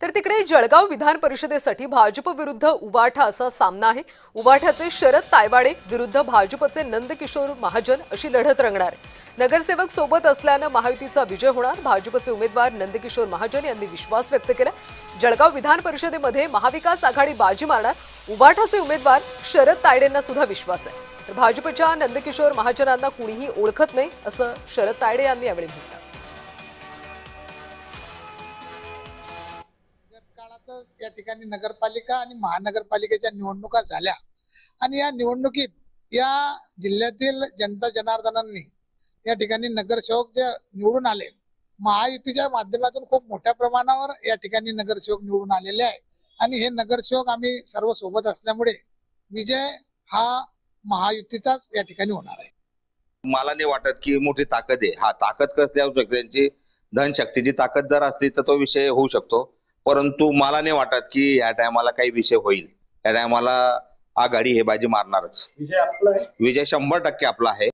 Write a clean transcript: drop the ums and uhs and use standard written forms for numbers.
तर तिकडे जळगाव विधान परिषदेसाठी भाजप विरुद्ध उबाठा असा सामना आहे। उबाठाचे शरद तायवाडे विरुद्ध भाजपचे नंदकिशोर महाजन अशी लढत रंगणार आहे। नगरसेवक सोबत असल्याने महायुतीचा विजय होणार। भाजपचे उमेदवार नंदकिशोर महाजन यांनी विश्वास व्यक्त केला। जळगाव विधान परिषदेमध्ये महाविकास आघाडी बाजी मारणार। उबाठाचे उमेदवार शरद तायडेंना सुद्धा विश्वास आहे। तर भाजपच्या नंदकिशोर महाजनांना कुणीही ओळखत नाही असं शरद तायडे यांनी यावेळी म्हटलं। काळातच या ठिकाणी नगरपालिका आणि महानगरपालिकेच्या निवडणुका झाल्या आणि या निवडणुकीत या जिल्ह्यातील जनता जनार्दनांनी या ठिकाणी नगरसेवक जे निवडून आले, महायुतीच्या माध्यमातून खूप मोठ्या प्रमाणावर या ठिकाणी नगरसेवक निवडून आलेले आहे आणि हे नगरसेवक आम्ही सर्व सोबत असल्यामुळे विजय हा महायुतीचाच या ठिकाणी होणार आहे। मला नाही वाटत की मोठी ताकद आहे। हा, ताकद कसली असू शकते, त्यांची धनशक्तीची ताकद जर असली तर तो विषय होऊ शकतो, परंतु मला नाही वाटत की या टायमाला काही विषय होईल। या टायमाला आघाडी हे बाजी मारणारच। विजय आपला आहे, विजय 100% आपला आहे।